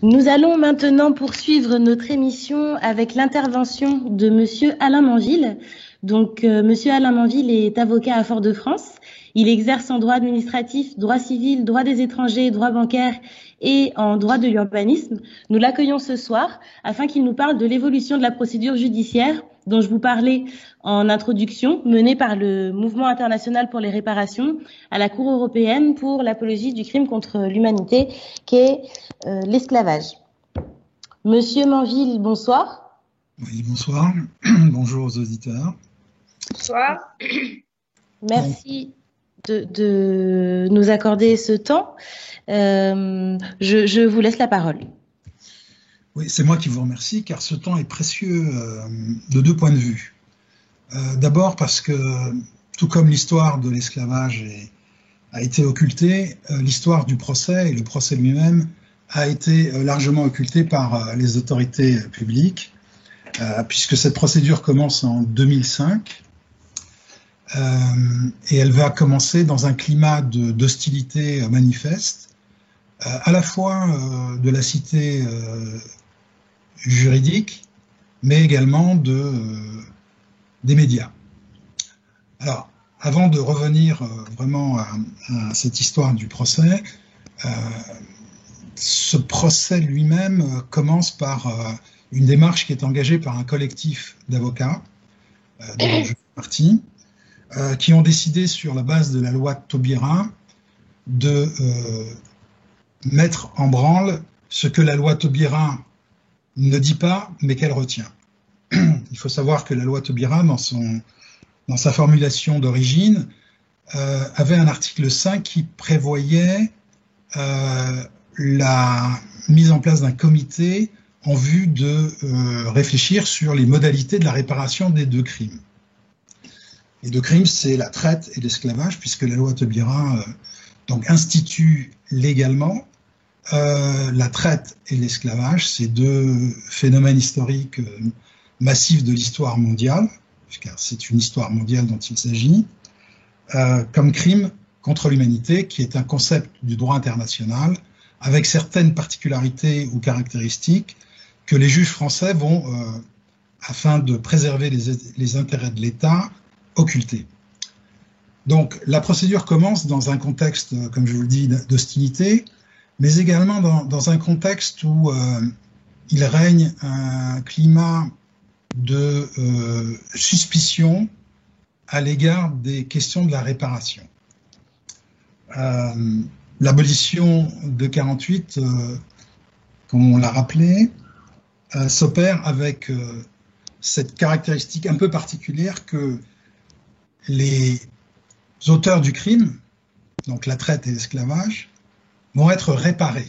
Nous allons maintenant poursuivre notre émission avec l'intervention de Monsieur Alain Manville. Donc, Monsieur Alain Manville est avocat à Fort-de-France. Il exerce en droit administratif, droit civil, droit des étrangers, droit bancaire et en droit de l'urbanisme. Nous l'accueillons ce soir afin qu'il nous parle de l'évolution de la procédure judiciaire dont je vous parlais en introduction, menée par le Mouvement international pour les réparations à la Cour européenne pour l'apologie du crime contre l'humanité, qui est l'esclavage. Monsieur Manville, bonsoir. Oui, bonsoir. Bonjour aux auditeurs. Bonsoir. Merci de nous accorder ce temps. Je vous laisse la parole. Oui, c'est moi qui vous remercie, car ce temps est précieux de deux points de vue. D'abord parce que, tout comme l'histoire de l'esclavage a été occultée, l'histoire du procès et le procès lui-même a été largement occulté par les autorités publiques, puisque cette procédure commence en 2005 et elle va commencer dans un climat d'hostilité manifeste, à la fois de la cité juridique, mais également des médias. Alors, avant de revenir vraiment à cette histoire du procès, ce procès lui-même commence par une démarche qui est engagée par un collectif d'avocats, dont je fais partie, qui ont décidé, sur la base de la loi Taubira, de mettre en branle ce que la loi Taubira ne dit pas, mais qu'elle retient. Il faut savoir que la loi Taubira, dans sa formulation d'origine, avait un article 5 qui prévoyait la mise en place d'un comité en vue de réfléchir sur les modalités de la réparation des deux crimes. Les deux crimes, c'est la traite et l'esclavage, puisque la loi Taubira donc institue légalement la traite et l'esclavage, ces deux phénomènes historiques massifs de l'histoire mondiale, car c'est une histoire mondiale dont il s'agit, comme crime contre l'humanité, qui est un concept du droit international, avec certaines particularités ou caractéristiques que les juges français vont, afin de préserver les intérêts de l'État, occulter. Donc la procédure commence dans un contexte, comme je vous le dis, d'hostilité, mais également dans un contexte où il règne un climat de suspicion à l'égard des questions de la réparation. L'abolition de 48, comme on l'a rappelé, s'opère avec cette caractéristique un peu particulière que les auteurs du crime, donc la traite et l'esclavage, vont être réparés,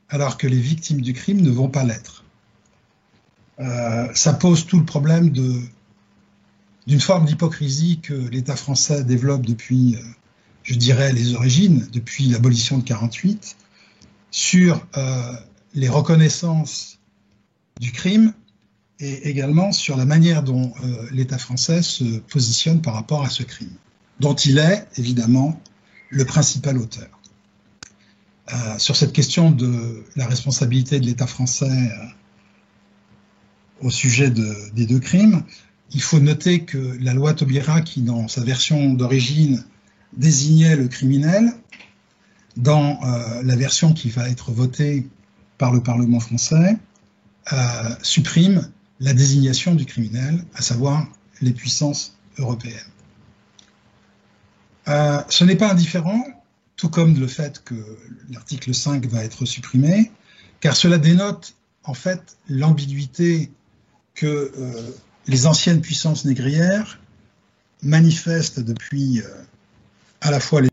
alors que les victimes du crime ne vont pas l'être. Ça pose tout le problème d'une forme d'hypocrisie que l'État français développe depuis, je dirais, les origines, depuis l'abolition de 48, sur les reconnaissances du crime et également sur la manière dont l'État français se positionne par rapport à ce crime, dont il est, évidemment, le principal auteur. Sur cette question de la responsabilité de l'État français au sujet des deux crimes, il faut noter que la loi Taubira, qui dans sa version d'origine désignait le criminel, dans la version qui va être votée par le Parlement français, supprime la désignation du criminel, à savoir les puissances européennes. Ce n'est pas indifférent, tout comme le fait que l'article 5 va être supprimé, car cela dénote en fait l'ambiguïté que les anciennes puissances négrières manifestent depuis à la fois les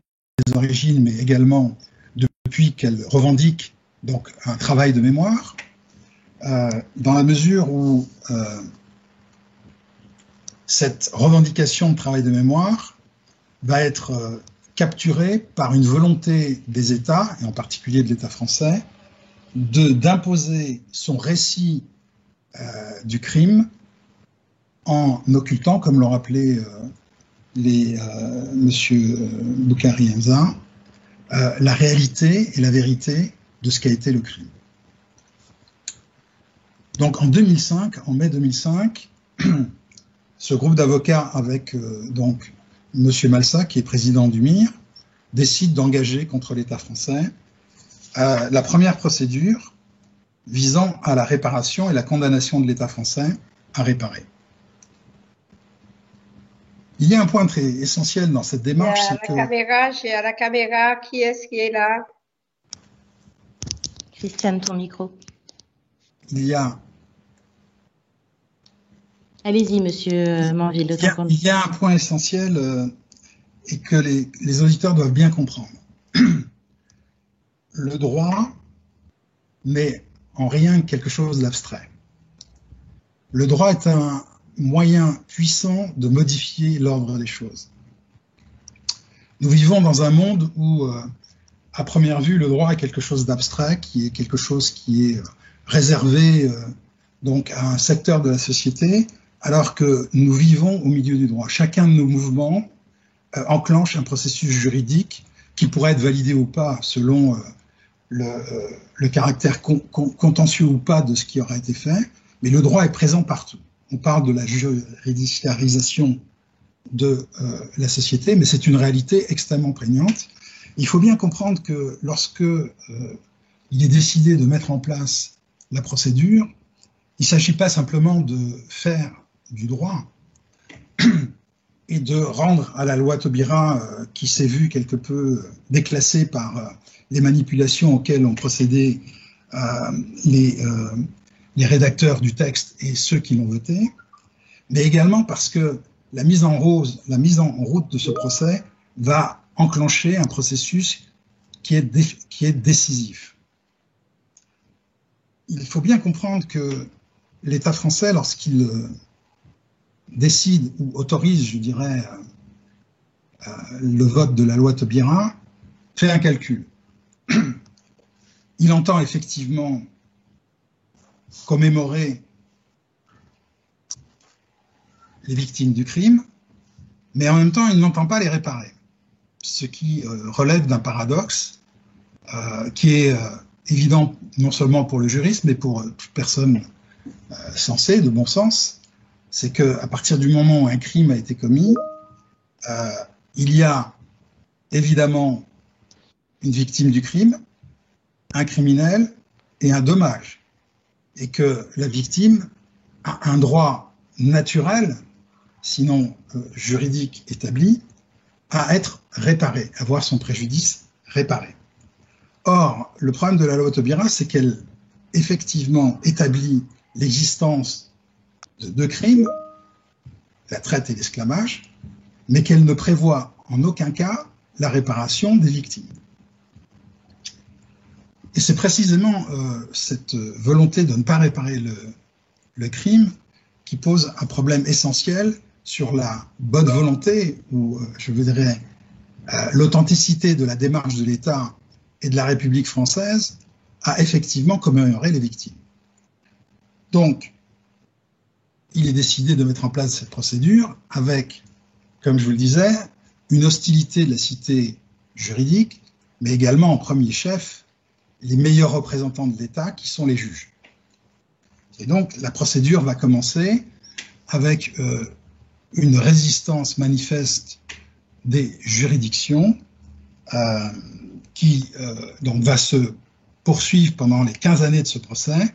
origines, mais également depuis qu'elles revendiquent donc un travail de mémoire, dans la mesure où cette revendication de travail de mémoire va être capturée par une volonté des États, et en particulier de l'État français, d'imposer son récit du crime en occultant, comme l'ont rappelé M. Boukari Hamza, la réalité et la vérité de ce qu'a été le crime. Donc en 2005, en mai 2005, ce groupe d'avocats avec donc Monsieur Malsa, qui est président du MIR, décide d'engager contre l'État français la première procédure visant à la réparation et la condamnation de l'État français à réparer. Il y a un point très essentiel dans cette démarche, c'est que... J'ai à la caméra, qui est-ce qui est là? Christiane, ton micro. Il y a... Allez-y, monsieur Manville. Il y a un point essentiel et que les auditeurs doivent bien comprendre. Le droit n'est en rien quelque chose d'abstrait. Le droit est un moyen puissant de modifier l'ordre des choses. Nous vivons dans un monde où, à première vue, le droit est quelque chose d'abstrait, qui est quelque chose qui est réservé donc à un secteur de la société, alors que nous vivons au milieu du droit. Chacun de nos mouvements enclenche un processus juridique qui pourrait être validé ou pas selon le caractère contentieux ou pas de ce qui aura été fait, mais le droit est présent partout. On parle de la judiciarisation de la société, mais c'est une réalité extrêmement prégnante. Il faut bien comprendre que lorsque il est décidé de mettre en place la procédure, il ne s'agit pas simplement de faire du droit et de rendre à la loi Taubira, qui s'est vue quelque peu déclassée par les manipulations auxquelles ont procédé les rédacteurs du texte et ceux qui l'ont voté, mais également parce que la mise en route de ce procès va enclencher un processus qui est décisif. Il faut bien comprendre que l'État français, lorsqu'il décide ou autorise, je dirais, le vote de la loi Taubira, fait un calcul. Il entend effectivement commémorer les victimes du crime, mais en même temps, il n'entend pas les réparer. Ce qui relève d'un paradoxe qui est évident non seulement pour le juriste, mais pour toute personne sensée, de bon sens, c'est qu'à partir du moment où un crime a été commis, il y a évidemment une victime du crime, un criminel et un dommage. Et que la victime a un droit naturel, sinon juridique établi, à être réparée, à voir son préjudice réparé. Or, le problème de la loi Taubira, c'est qu'elle effectivement établit l'existence de deux crimes, la traite et l'esclavage, mais qu'elle ne prévoit en aucun cas la réparation des victimes. Et c'est précisément cette volonté de ne pas réparer le crime qui pose un problème essentiel sur la bonne volonté, ou je dirais l'authenticité de la démarche de l'État et de la République française à effectivement commémorer les victimes. Donc, il est décidé de mettre en place cette procédure avec, comme je vous le disais, une hostilité de la cité juridique, mais également en premier chef les meilleurs représentants de l'État qui sont les juges. Et donc la procédure va commencer avec une résistance manifeste des juridictions qui donc va se poursuivre pendant les 15 années de ce procès,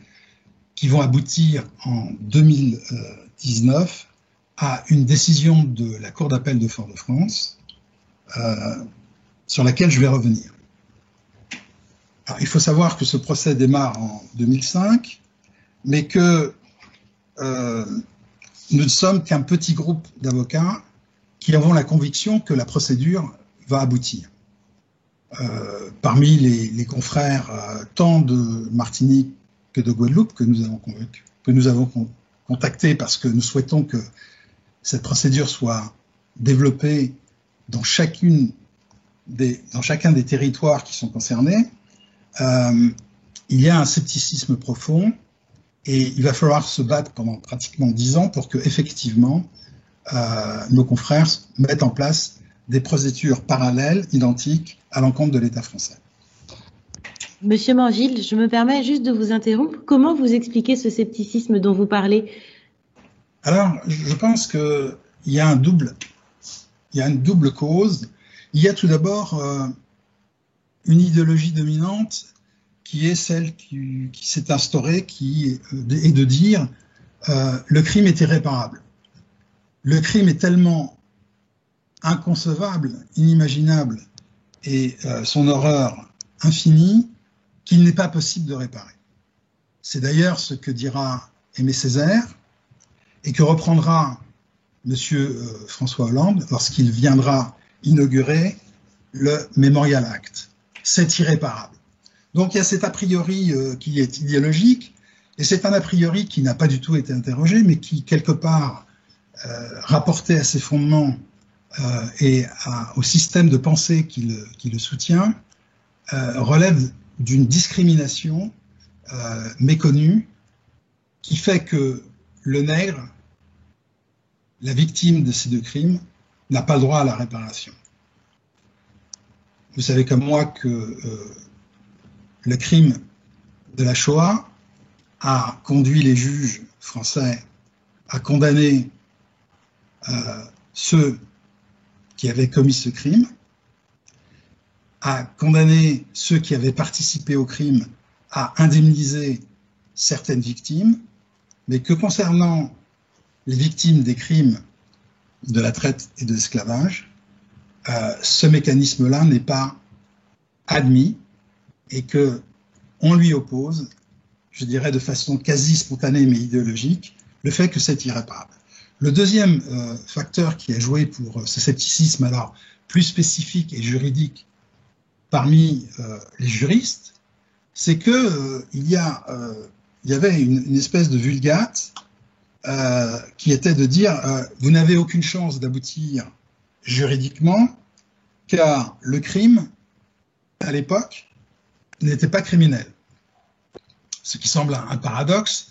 qui vont aboutir en 2019 à une décision de la Cour d'appel de Fort-de-France sur laquelle je vais revenir. Alors, il faut savoir que ce procès démarre en 2005, mais que nous ne sommes qu'un petit groupe d'avocats qui avons la conviction que la procédure va aboutir. Parmi les confrères tant de Martinique que de Guadeloupe que nous avons contactés parce que nous souhaitons que cette procédure soit développée dans chacun des territoires qui sont concernés, il y a un scepticisme profond et il va falloir se battre pendant pratiquement 10 ans pour que effectivement nos confrères mettent en place des procédures parallèles, identiques, à l'encontre de l'État français. Monsieur Manville, je me permets juste de vous interrompre. Comment vous expliquez ce scepticisme dont vous parlez? Alors, je pense qu'il y a une double cause. Il y a tout d'abord une idéologie dominante qui est celle qui s'est instaurée, qui est de dire le crime est irréparable. Le crime est tellement inconcevable, inimaginable, et son horreur infinie, qu'il n'est pas possible de réparer. C'est d'ailleurs ce que dira Aimé Césaire, et que reprendra M. François Hollande lorsqu'il viendra inaugurer le Memorial Act. C'est irréparable. Donc il y a cet a priori qui est idéologique, et c'est un a priori qui n'a pas du tout été interrogé, mais qui, quelque part, rapporté à ses fondements et au système de pensée qui le soutient, relève d'une discrimination méconnue qui fait que le nègre, la victime de ces deux crimes, n'a pas le droit à la réparation. Vous savez comme moi que le crime de la Shoah a conduit les juges français à condamner ceux qui avaient commis ce crime, à condamner ceux qui avaient participé au crime à indemniser certaines victimes, mais que concernant les victimes des crimes de la traite et de l'esclavage, ce mécanisme-là n'est pas admis et qu'on lui oppose, je dirais de façon quasi spontanée mais idéologique, le fait que c'est irréparable. Le deuxième facteur qui a joué pour ce scepticisme alors plus spécifique et juridique parmi les juristes, c'est que il y avait une espèce de vulgate qui était de dire vous n'avez aucune chance d'aboutir juridiquement car le crime à l'époque n'était pas criminel. Ce qui semble un paradoxe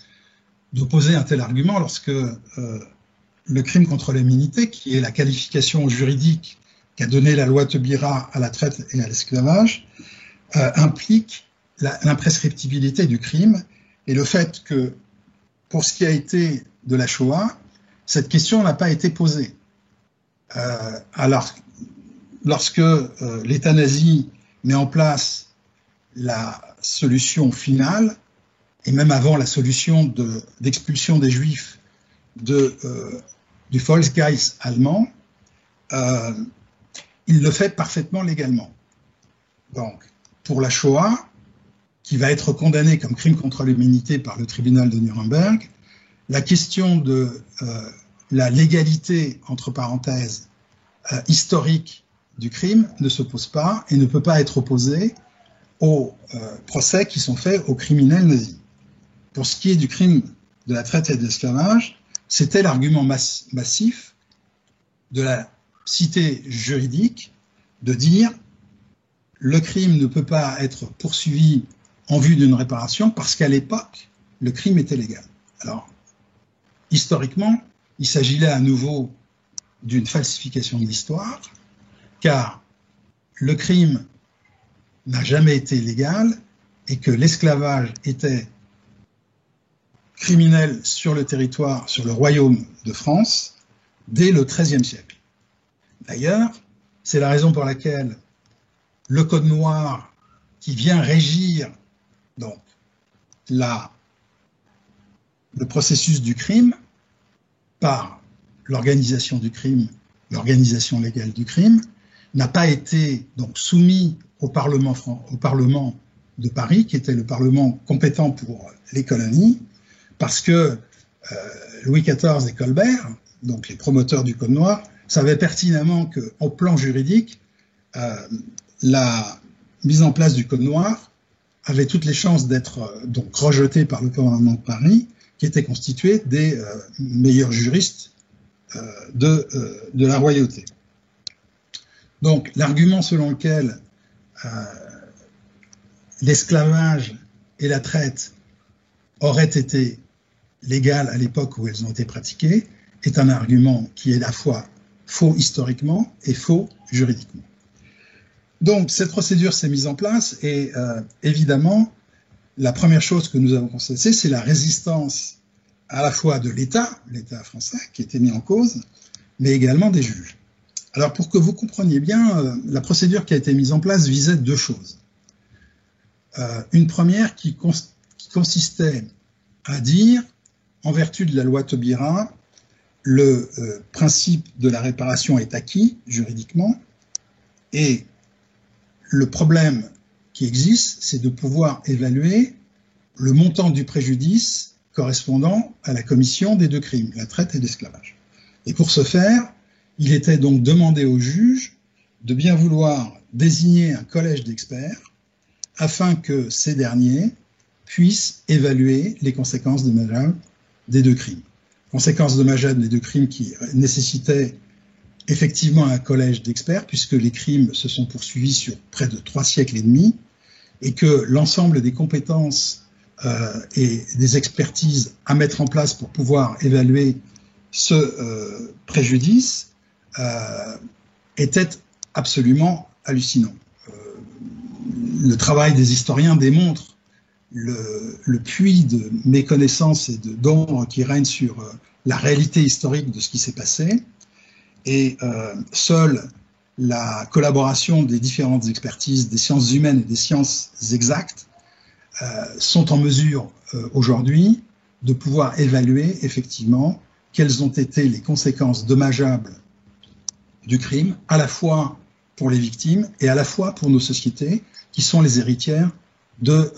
d'opposer un tel argument lorsque le crime contre l'humanité, qui est la qualification juridique qu'a donnée la loi Taubira à la traite et à l'esclavage, implique l'imprescriptibilité du crime et le fait que, pour ce qui a été de la Shoah, cette question n'a pas été posée. Alors, lorsque l'État nazi met en place la solution finale, et même avant la solution d'expulsion des Juifs du Volksgeist allemand, il le fait parfaitement légalement. Donc, pour la Shoah, qui va être condamnée comme crime contre l'humanité par le tribunal de Nuremberg, la question de la légalité, entre parenthèses, historique du crime ne se pose pas et ne peut pas être opposée aux procès qui sont faits aux criminels nazis. Pour ce qui est du crime de la traite et de l'esclavage, c'était l'argument massif de la cité juridique de dire le crime ne peut pas être poursuivi en vue d'une réparation parce qu'à l'époque, le crime était légal. Alors, historiquement, il s'agit là à nouveau d'une falsification de l'histoire, car le crime n'a jamais été légal et que l'esclavage était criminel sur le territoire, sur le royaume de France, dès le XIIIe siècle. D'ailleurs, c'est la raison pour laquelle le Code noir qui vient régir donc le processus du crime par l'organisation du crime, l'organisation légale du crime, n'a pas été donc soumis au Parlement de Paris, qui était le Parlement compétent pour les colonies, parce que Louis XIV et Colbert, donc les promoteurs du Code noir, savaient pertinemment qu'au plan juridique, la mise en place du Code noir avait toutes les chances d'être donc rejetée par le Parlement de Paris, qui était constitué des meilleurs juristes de la royauté. Donc l'argument selon lequel l'esclavage et la traite auraient été légales à l'époque où elles ont été pratiquées est un argument qui est à la fois faux historiquement et faux juridiquement. Donc, cette procédure s'est mise en place et évidemment, la première chose que nous avons constatée, c'est la résistance à la fois de l'État français qui était mis en cause, mais également des juges. Alors, pour que vous compreniez bien, la procédure qui a été mise en place visait deux choses. Une première qui consistait à dire, en vertu de la loi Taubira, le principe de la réparation est acquis juridiquement, et le problème qui existe, c'est de pouvoir évaluer le montant du préjudice correspondant à la commission des deux crimes, la traite et l'esclavage. Et pour ce faire, il était donc demandé au juge de bien vouloir désigner un collège d'experts afin que ces derniers puissent évaluer les conséquences dommageables des deux crimes. Conséquences dommageables des deux crimes qui nécessitaient effectivement un collège d'experts, puisque les crimes se sont poursuivis sur près de 3 siècles et demi, et que l'ensemble des compétences et des expertises à mettre en place pour pouvoir évaluer ce préjudice était absolument hallucinant. Le travail des historiens démontre le puits de méconnaissance et d'ombre qui règne sur la réalité historique de ce qui s'est passé, et seule la collaboration des différentes expertises des sciences humaines et des sciences exactes sont en mesure aujourd'hui de pouvoir évaluer effectivement quelles ont été les conséquences dommageables du crime, à la fois pour les victimes et à la fois pour nos sociétés qui sont les héritières de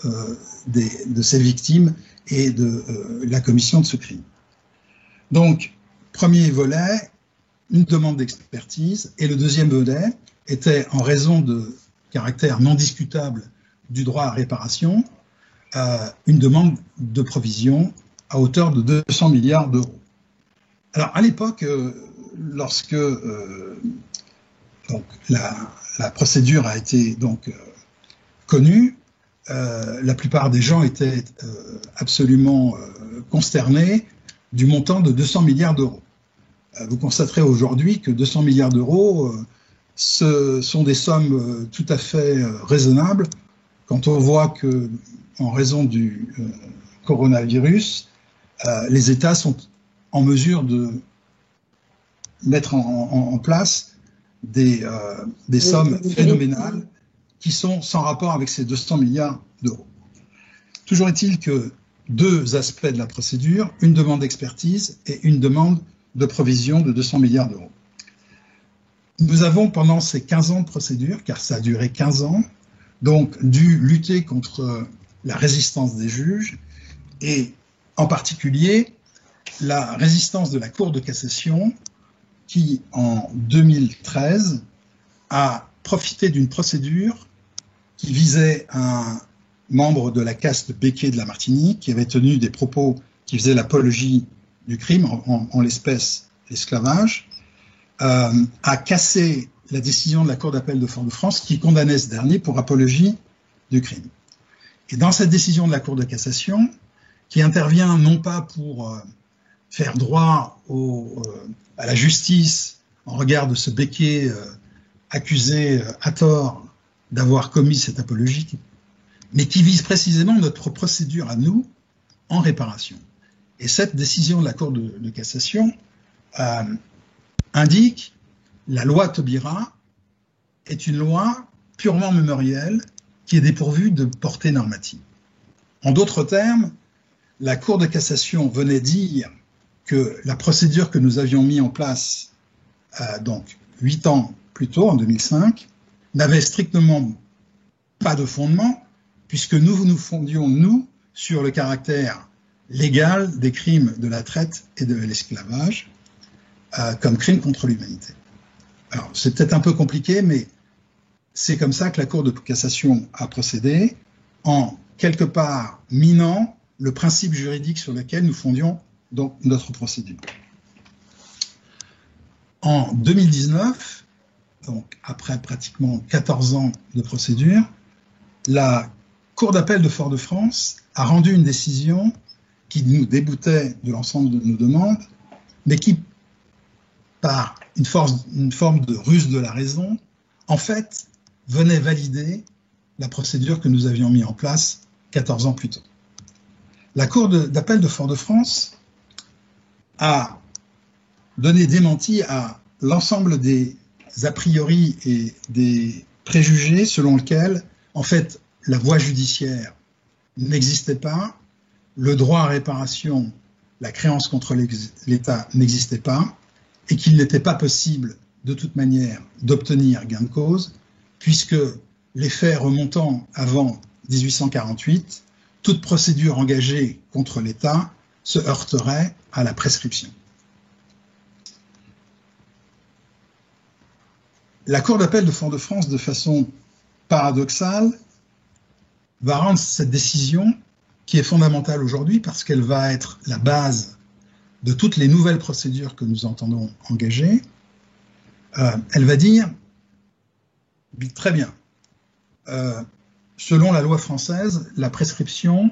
ces victimes et de la commission de ce crime. Donc, premier volet, une demande d'expertise, et le deuxième volet était, en raison de caractère non discutable du droit à réparation, une demande de provision à hauteur de 200 milliards d'euros. Alors, à l'époque, lorsque donc, la procédure a été donc connue, la plupart des gens étaient absolument consternés du montant de 200 milliards d'euros. Vous constaterez aujourd'hui que 200 milliards d'euros, ce sont des sommes tout à fait raisonnables quand on voit que, en raison du coronavirus, les États sont en mesure de mettre en place des sommes phénoménales qui sont sans rapport avec ces 200 milliards d'euros. Toujours est-il que deux aspects de la procédure, une demande d'expertise et une demande de provision de 200 milliards d'euros. Nous avons, pendant ces 15 ans de procédure, car ça a duré 15 ans, donc dû lutter contre la résistance des juges et en particulier la résistance de la Cour de cassation qui, en 2013, a profité d'une procédure qui visait un membre de la caste Béquet de la Martinique qui avait tenu des propos qui faisaient l'apologie du crime, en l'espèce l'esclavage, a cassé la décision de la Cour d'appel de Fort-de-France qui condamnait ce dernier pour apologie du crime. Et dans cette décision de la Cour de cassation, qui intervient non pas pour faire droit à la justice en regard de ce Béquet accusé à tort d'avoir commis cette apologie, mais qui vise précisément notre procédure à nous en réparation. Et cette décision de la Cour de cassation indique la loi Taubira est une loi purement mémorielle qui est dépourvue de portée normative. En d'autres termes, la Cour de cassation venait dire que la procédure que nous avions mis en place donc 8 ans plus tôt, en 2005, n'avait strictement pas de fondement, puisque nous nous fondions, nous, sur le caractère légal des crimes de la traite et de l'esclavage comme crimes contre l'humanité. Alors, c'est peut-être un peu compliqué, mais c'est comme ça que la Cour de cassation a procédé, en quelque part minant le principe juridique sur lequel nous fondions donc notre procédure. En 2019, donc après pratiquement 14 ans de procédure, la Cour d'appel de Fort-de-France a rendu une décision qui nous déboutait de l'ensemble de nos demandes, mais qui, par une forme de ruse de la raison, en fait, venait valider la procédure que nous avions mise en place 14 ans plus tôt. La Cour d'appel de Fort-de-France a donné démenti à l'ensemble des a priori et des préjugés selon lesquels, en fait, la voie judiciaire n'existait pas, le droit à réparation, la créance contre l'État n'existait pas, et qu'il n'était pas possible, de toute manière, d'obtenir gain de cause, puisque les faits remontant avant 1848, toute procédure engagée contre l'État se heurterait à la prescription. La Cour d'appel de Fort-de-France, de façon paradoxale, va rendre cette décision qui est fondamentale aujourd'hui parce qu'elle va être la base de toutes les nouvelles procédures que nous entendons engager. Elle va dire, très bien, selon la loi française, la prescription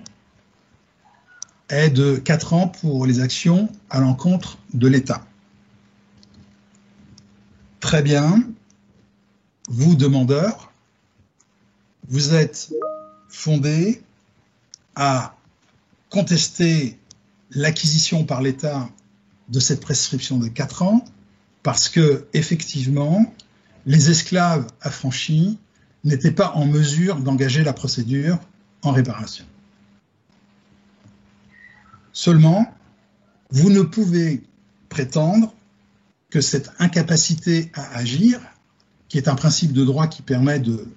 est de 4 ans pour les actions à l'encontre de l'État. Très bien. Vous, demandeurs, vous êtes fondés à contester l'acquisition par l'État de cette prescription de 4 ans parce que, effectivement, les esclaves affranchis n'étaient pas en mesure d'engager la procédure en réparation. Seulement, vous ne pouvez prétendre que cette incapacité à agir, qui est un principe de droit qui permet de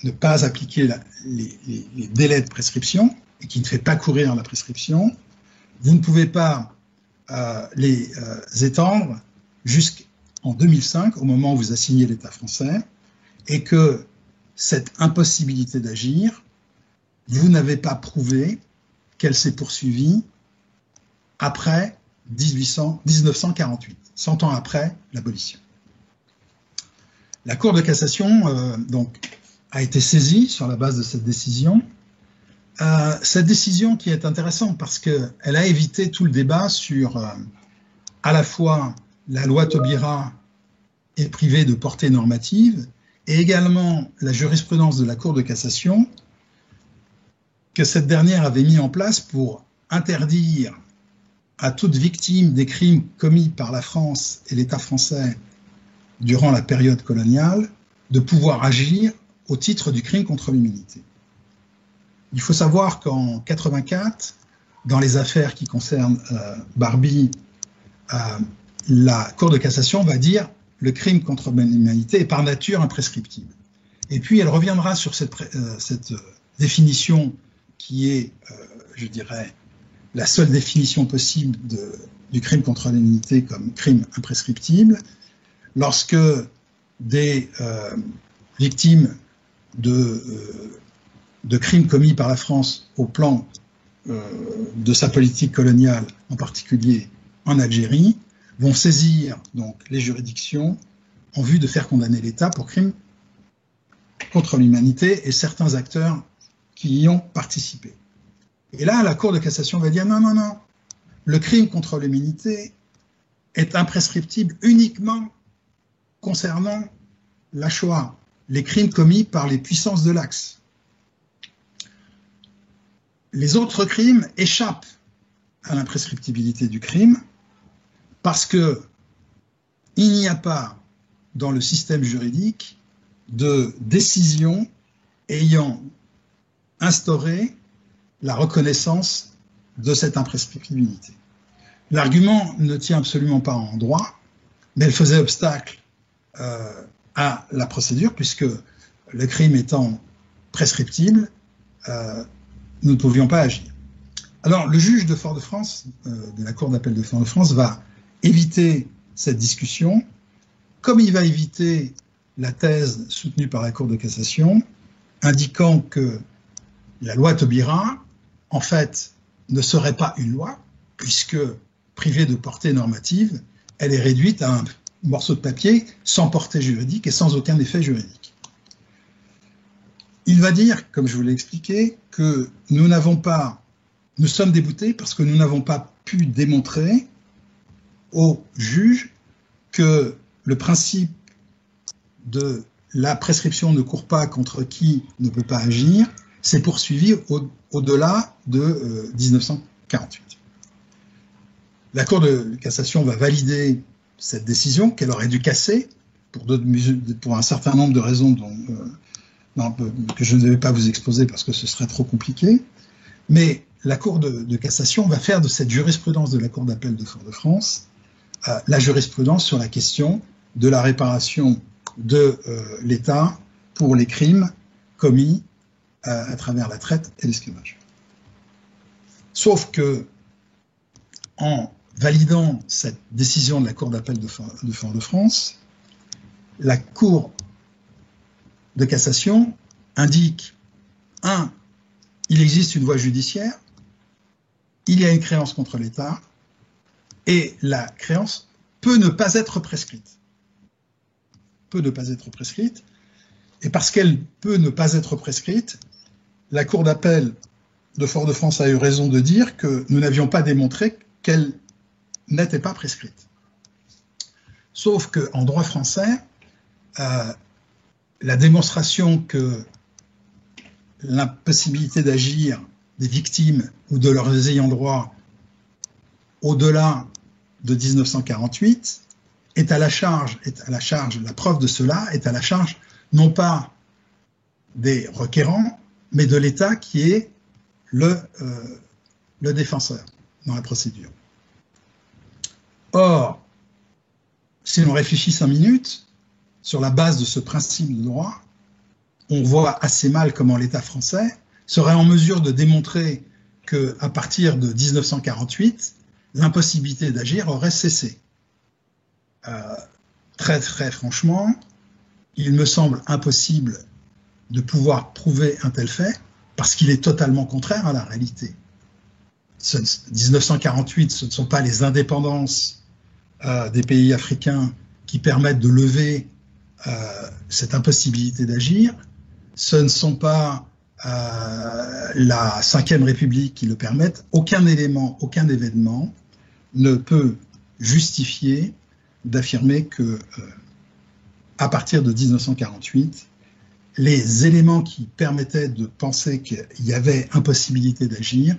ne pas appliquer les délais de prescription et qui ne fait pas courir la prescription, vous ne pouvez pas les étendre jusqu'en 2005, au moment où vous assignez l'État français, et que cette impossibilité d'agir, vous n'avez pas prouvé qu'elle s'est poursuivie après 1948, 100 ans après l'abolition. La Cour de cassation donc, a été saisie sur la base de cette décision. Cette décision qui est intéressante parce qu'elle a évité tout le débat sur à la fois la loi Taubira est privée de portée normative et également la jurisprudence de la Cour de cassation que cette dernière avait mis en place pour interdire à toute victime des crimes commis par la France et l'État français durant la période coloniale, de pouvoir agir au titre du crime contre l'humanité. Il faut savoir qu'en 84, dans les affaires qui concernent Barbie, la Cour de cassation va dire le crime contre l'humanité est par nature imprescriptible. Et puis elle reviendra sur cette définition qui est, je dirais, la seule définition possible du crime contre l'humanité comme crime imprescriptible, lorsque des victimes de crimes commis par la France au plan de sa politique coloniale, en particulier en Algérie, vont saisir donc les juridictions en vue de faire condamner l'État pour crimes contre l'humanité et certains acteurs qui y ont participé. Et là, la Cour de cassation va dire non, non, non, le crime contre l'humanité est imprescriptible uniquement concernant la Shoah, les crimes commis par les puissances de l'Axe. Les autres crimes échappent à l'imprescriptibilité du crime parce que il n'y a pas dans le système juridique de décision ayant instauré la reconnaissance de cette imprescriptibilité. L'argument ne tient absolument pas en droit, mais elle faisait obstacle à la procédure, puisque le crime étant prescriptible, nous ne pouvions pas agir. Alors, le juge de Fort-de-France, de la Cour d'appel de Fort-de-France, va éviter cette discussion, comme il va éviter la thèse soutenue par la Cour de cassation, indiquant que la loi Taubira, en fait, ne serait pas une loi, puisque privée de portée normative, elle est réduite à un morceau de papier sans portée juridique et sans aucun effet juridique. Il va dire, comme je vous l'ai expliqué, que nous sommes déboutés parce que nous n'avons pas pu démontrer au juge que le principe de la prescription ne court pas contre qui ne peut pas agir, c'est poursuivi au-delà de 1948. La Cour de cassation va valider cette décision qu'elle aurait dû casser pour un certain nombre de raisons que je ne vais pas vous exposer parce que ce serait trop compliqué. Mais la Cour de cassation va faire de cette jurisprudence de la Cour d'appel de Fort-de-France la jurisprudence sur la question de la réparation de l'État pour les crimes commis à travers la traite et l'esclavage. Sauf que, en validant cette décision de la Cour d'appel de Fort-de-France, la Cour de cassation indique, il existe une voie judiciaire, il y a une créance contre l'État, et la créance peut ne pas être prescrite. Peut ne pas être prescrite, et parce qu'elle peut ne pas être prescrite, la Cour d'appel de Fort-de-France a eu raison de dire que nous n'avions pas démontré qu'elle n'était pas prescrite. Sauf qu'en droit français, la démonstration que l'impossibilité d'agir des victimes ou de leurs ayants droit au-delà de 1948 est à la charge, la preuve de cela est à la charge non pas des requérants, mais de l'État qui est le défenseur dans la procédure. Or, si l'on réfléchit 5 minutes, sur la base de ce principe de droit, on voit assez mal comment l'État français serait en mesure de démontrer qu'à partir de 1948, l'impossibilité d'agir aurait cessé. Très franchement, il me semble impossible de pouvoir prouver un tel fait parce qu'il est totalement contraire à la réalité. 1948, ce ne sont pas les indépendances des pays africains qui permettent de lever cette impossibilité d'agir. Ce ne sont pas la Ve République qui le permettent. Aucun élément, aucun événement ne peut justifier d'affirmer que, à partir de 1948, les éléments qui permettaient de penser qu'il y avait impossibilité d'agir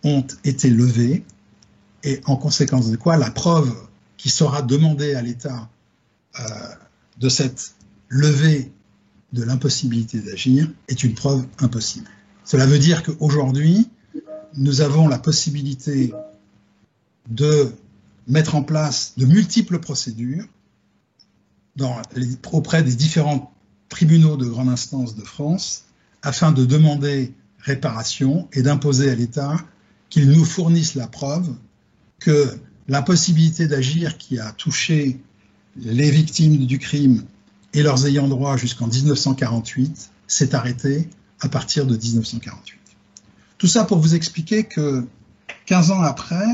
ont été levés, et en conséquence de quoi la preuve qui sera demandée à l'État de cette levée de l'impossibilité d'agir est une preuve impossible. Cela veut dire qu'aujourd'hui, nous avons la possibilité de mettre en place de multiples procédures auprès des différents tribunaux de grande instance de France afin de demander réparation et d'imposer à l'État qu'il nous fournisse la preuve que l'impossibilité d'agir qui a touché les victimes du crime et leurs ayants droit jusqu'en 1948 s'est arrêtée à partir de 1948. Tout ça pour vous expliquer que 15 ans après,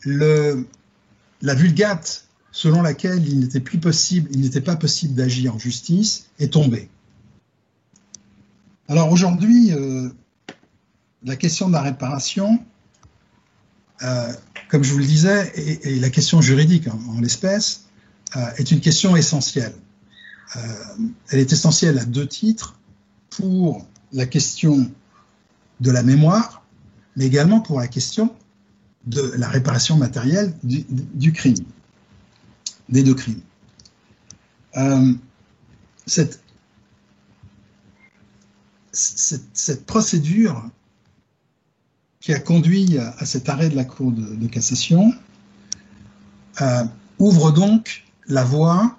la vulgate selon laquelle il n'était pas possible d'agir en justice est tombée. Alors aujourd'hui, la question de la réparation, comme je vous le disais, et la question juridique en l'espèce, est une question essentielle. Elle est essentielle à 2 titres, pour la question de la mémoire, mais également pour la question de la réparation matérielle du crime, des 2 crimes. Cette procédure qui a conduit à cet arrêt de la Cour de cassation ouvre donc la voie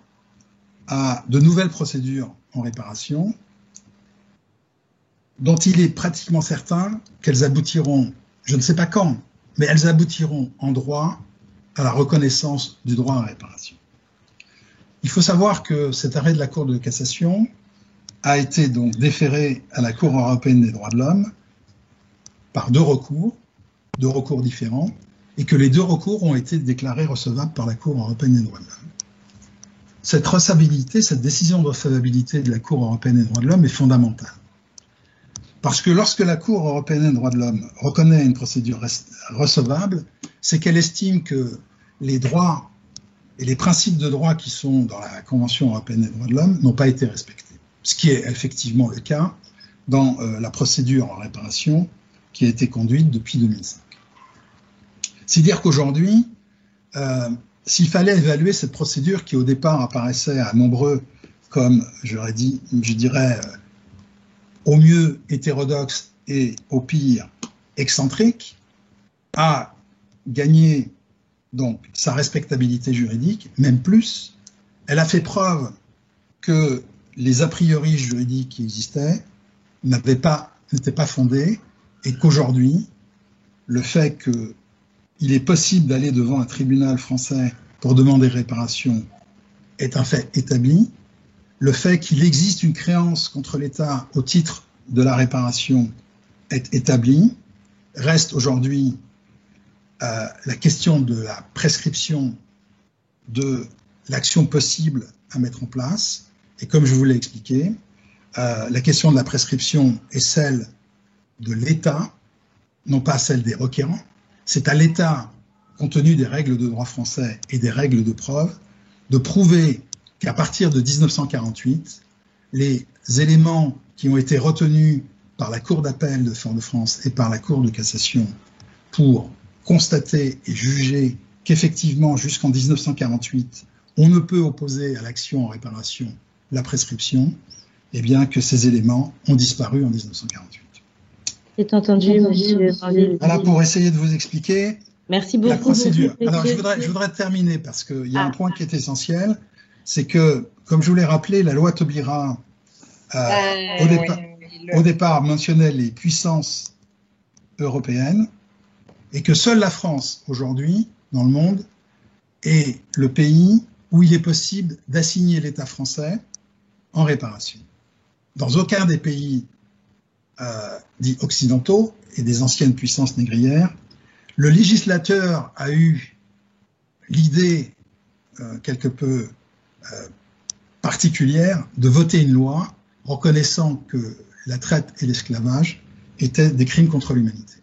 à de nouvelles procédures en réparation dont il est pratiquement certain qu'elles aboutiront, je ne sais pas quand, mais elles aboutiront en droit à la reconnaissance du droit à réparation. Il faut savoir que cet arrêt de la Cour de cassation a été donc déféré à la Cour européenne des droits de l'homme par 2 recours différents, et que les 2 recours ont été déclarés recevables par la Cour européenne des droits de l'homme. Cette recevabilité, cette décision de recevabilité de la Cour européenne des droits de l'homme est fondamentale. Parce que lorsque la Cour européenne des droits de l'homme reconnaît une procédure recevable, c'est qu'elle estime que les droits et les principes de droit qui sont dans la Convention européenne des droits de l'homme n'ont pas été respectés. Ce qui est effectivement le cas dans la procédure en réparation qui a été conduite depuis 2005. C'est dire qu'aujourd'hui, s'il fallait évaluer cette procédure qui au départ apparaissait à nombreux comme, je dirais, au mieux hétérodoxe et au pire excentrique, a gagné donc sa respectabilité juridique, même plus. Elle a fait preuve que les a priori juridiques qui existaient n'étaient pas fondés et qu'aujourd'hui, le fait qu'il est possible d'aller devant un tribunal français pour demander réparation est un fait établi. Le fait qu'il existe une créance contre l'État au titre de la réparation est établi. Reste aujourd'hui la question de la prescription de l'action possible à mettre en place. Et comme je vous l'ai expliqué, la question de la prescription est celle de l'État, non pas celle des requérants. C'est à l'État, compte tenu des règles de droit français et des règles de preuve, de prouver qu'à partir de 1948, les éléments qui ont été retenus par la Cour d'appel de Fort-de-France et par la Cour de cassation pour constater et juger qu'effectivement, jusqu'en 1948, on ne peut opposer à l'action en réparation la prescription, eh bien que ces éléments ont disparu en 1948. C'est entendu, monsieur. Voilà pour essayer de vous expliquer. Merci beaucoup. La procédure. Alors, je voudrais terminer parce qu'il y a un point qui est essentiel, c'est que, comme je vous l'ai rappelé, la loi Taubira, au départ, mentionnait les puissances européennes et que seule la France, aujourd'hui, dans le monde, est le pays où il est possible d'assigner l'État français en réparation. Dans aucun des pays dits occidentaux et des anciennes puissances négrières, le législateur a eu l'idée quelque peu particulière de voter une loi reconnaissant que la traite et l'esclavage étaient des crimes contre l'humanité.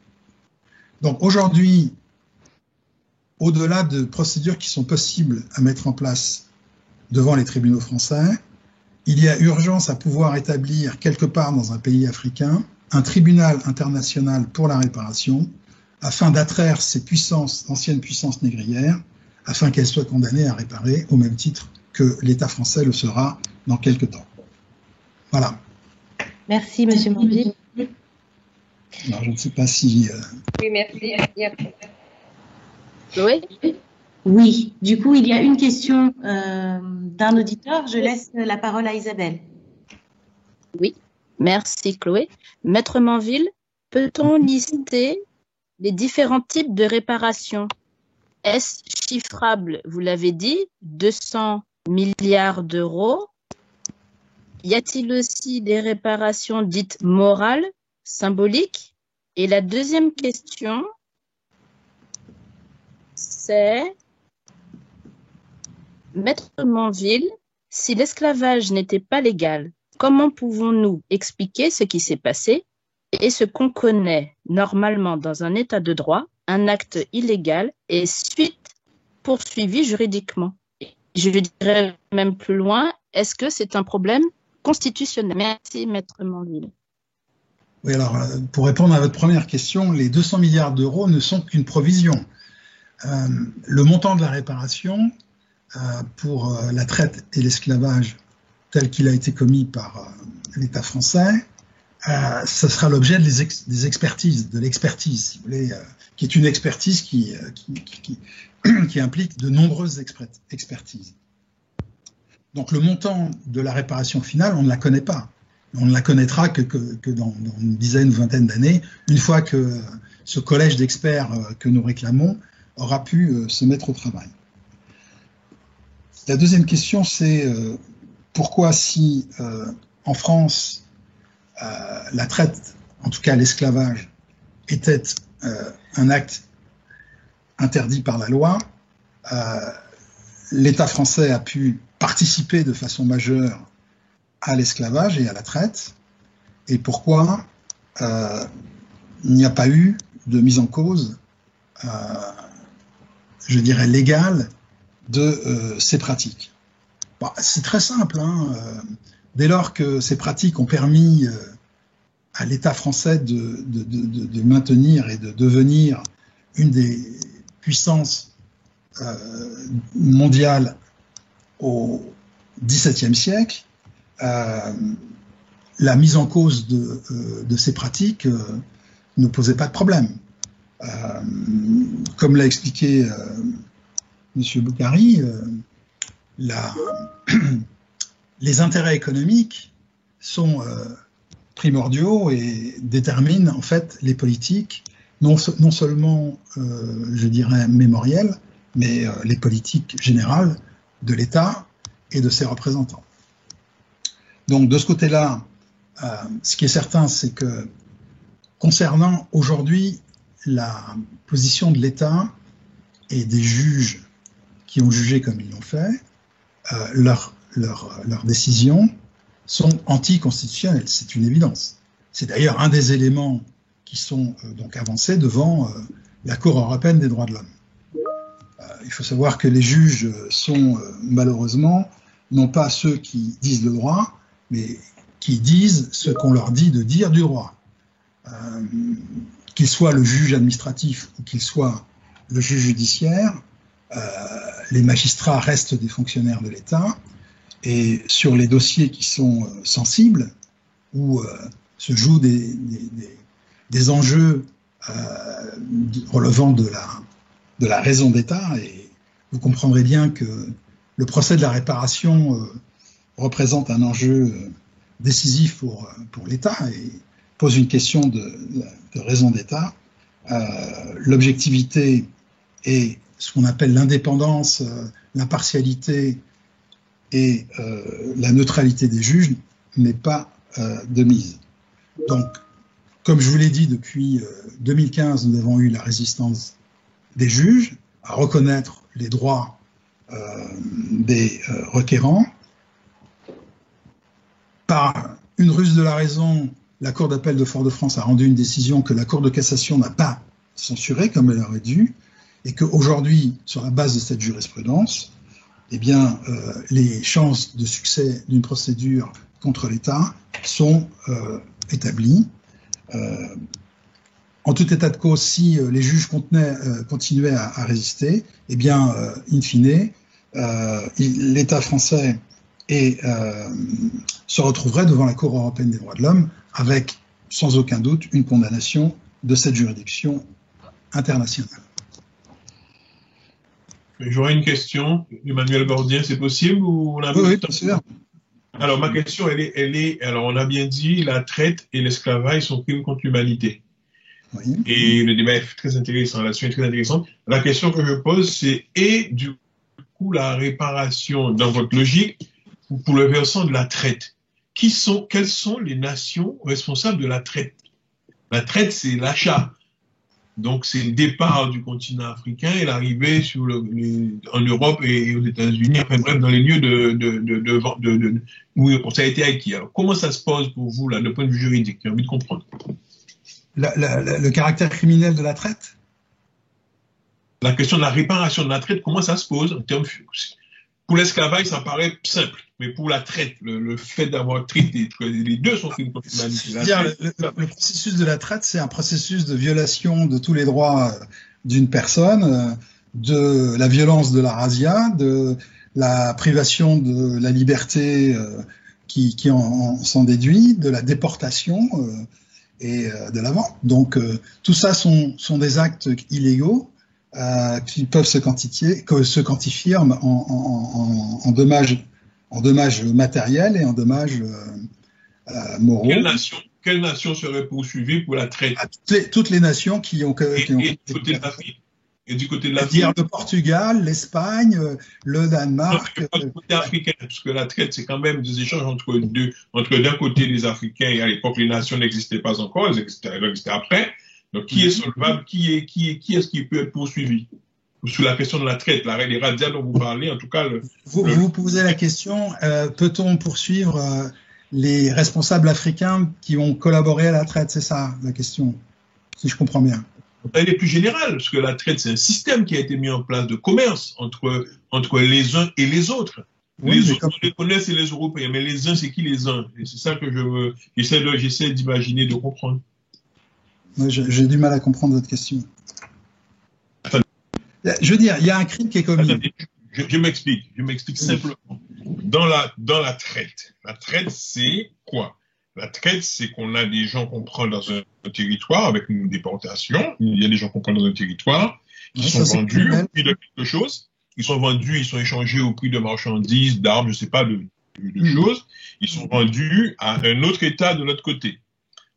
Donc aujourd'hui, au-delà de procédures qui sont possibles à mettre en place devant les tribunaux français, il y a urgence à pouvoir établir quelque part dans un pays africain un tribunal international pour la réparation afin d'attraire ces puissances, anciennes puissances négrières, afin qu'elles soient condamnées à réparer au même titre que l'État français le sera dans quelque temps. Voilà. Merci, monsieur Manville. Alors, je ne sais pas si... Oui, merci. Chloé ? Oui, du coup, il y a une question d'un auditeur. Je laisse la parole à Isabelle. Oui, merci Chloé. Maître Manville, peut-on lister les différents types de réparations? Est-ce chiffrable? Vous l'avez dit, 200 milliards d'euros. Y a-t-il aussi des réparations dites morales, symboliques? Et la deuxième question, c'est, Maître Manville, si l'esclavage n'était pas légal, comment pouvons-nous expliquer ce qui s'est passé et ce qu'on connaît normalement dans un état de droit, un acte illégal et suite poursuivi juridiquement? Je dirais même plus loin, est-ce que c'est un problème constitutionnel? Merci, Maître Manville. Oui, alors, pour répondre à votre première question, les 200 milliards d'euros ne sont qu'une provision. Le montant de la réparation pour la traite et l'esclavage tel qu'il a été commis par l'État français, ce sera l'objet des expertises, de l'expertise, si vous voulez, qui est une expertise qui implique de nombreuses expertises. Donc le montant de la réparation finale, on ne la connaît pas. On ne la connaîtra que dans une dizaine, vingtaine d'années, une fois que ce collège d'experts que nous réclamons aura pu se mettre au travail. La deuxième question, c'est pourquoi si en France, la traite, en tout cas l'esclavage, était un acte interdit par la loi, l'État français a pu participer de façon majeure à l'esclavage et à la traite, et pourquoi il n'y a pas eu de mise en cause, je dirais légale, de ces pratiques. Bon, c'est très simple, hein. Dès lors que ces pratiques ont permis à l'État français de maintenir et de devenir une des puissances mondiales au XVIIe siècle, la mise en cause de ces pratiques ne posait pas de problème. Comme l'a expliqué M. Boukari, les intérêts économiques sont primordiaux et déterminent en fait les politiques, non seulement, je dirais, mémorielles, mais les politiques générales de l'État et de ses représentants. Donc de ce côté-là, ce qui est certain, c'est que concernant aujourd'hui la position de l'État et des juges qui ont jugé comme ils l'ont fait, leurs décisions sont anticonstitutionnelles, c'est une évidence. C'est d'ailleurs un des éléments qui sont donc avancés devant la Cour européenne des droits de l'homme. Il faut savoir que les juges sont malheureusement non pas ceux qui disent le droit, mais qui disent ce qu'on leur dit de dire du droit. Qu'il soit le juge administratif ou qu'il soit le juge judiciaire, les magistrats restent des fonctionnaires de l'État, et sur les dossiers qui sont sensibles, où se jouent des enjeux relevant de la raison d'État, et vous comprendrez bien que le procès de la réparation représente un enjeu décisif pour l'État et pose une question de raison d'État. L'objectivité et ce qu'on appelle l'indépendance, l'impartialité et la neutralité des juges n'est pas de mise. Donc, comme je vous l'ai dit, depuis 2015, nous avons eu la résistance des juges à reconnaître les droits des requérants. Par une ruse de la raison, la Cour d'appel de Fort-de-France a rendu une décision que la Cour de cassation n'a pas censurée comme elle aurait dû, et qu'aujourd'hui, sur la base de cette jurisprudence, eh bien, les chances de succès d'une procédure contre l'État sont établies. En tout état de cause, si les juges continuaient à résister, eh bien, in fine, l'État français se retrouverait devant la Cour européenne des droits de l'homme avec, sans aucun doute, une condamnation de cette juridiction internationale. J'aurais une question, Emmanuel Bordien, c'est possible ou on a Oui, bien sûr. Alors, ma question, alors on a bien dit, la traite et l'esclavage sont crimes contre l'humanité. Oui. Et le débat est très intéressant, la suite est très intéressante. La question que je pose, c'est, et du coup, la réparation, dans votre logique, pour le versant de la traite, quelles sont les nations responsables de la traite? La traite, c'est l'achat. Donc, c'est le départ du continent africain et l'arrivée en Europe et aux États-Unis, enfin bref, dans les lieux où ça a été acquis. Alors, comment ça se pose pour vous, là, de point de vue juridique? J'ai envie de comprendre. Le caractère criminel de la traite? La question de la réparation de la traite, comment ça se pose en termes... Pour l'esclavage, ça paraît simple, mais pour la traite, le fait d'avoir traité, les deux sont crimes contre l'humanité. Le processus de la traite, c'est un processus de violation de tous les droits d'une personne, de la violence de la razzia, de la privation de la liberté qui s'en déduit, de la déportation et de la vente. Donc tout ça sont des actes illégaux qui peuvent se quantifier en dommages matériels et en dommages moraux. Quelle nation serait poursuivie pour la traite? Toutes les nations qui ont... Et du côté de l'Afrique, dire le Portugal, l'Espagne, le Danemark. Non, du côté africain, parce que la traite, c'est quand même des échanges entre d'un côté les Africains, et à l'époque les nations n'existaient pas encore, elles existaient après. Donc qui est solvable, qui est-ce qui peut être poursuivi? Sur la question de la traite, les razzias dont vous parlez, en tout cas... Vous posez la question, peut-on poursuivre les responsables africains qui ont collaboré à la traite? C'est ça la question, si je comprends bien. Elle est plus générale, parce que la traite, c'est un système qui a été mis en place de commerce entre les uns et les autres. Oui, les autres, on les connaît, c'est les Européens, mais les uns, c'est qui les uns? Et c'est ça que j'essaie d'imaginer, de comprendre. Ouais, j'ai du mal à comprendre votre question. Attendez. Je veux dire, il y a un crime qui est commis. Attendez, je m'explique simplement. Dans la traite, c'est quoi? La traite, c'est qu'on a des gens qu'on prend dans un territoire avec une déportation. Il y a des gens qu'on prend dans un territoire qui sont vendus au prix de quelque chose. Ils sont vendus, ils sont échangés au prix de marchandises, d'armes, je ne sais pas, de choses. Ils sont vendus à un autre État de l'autre côté.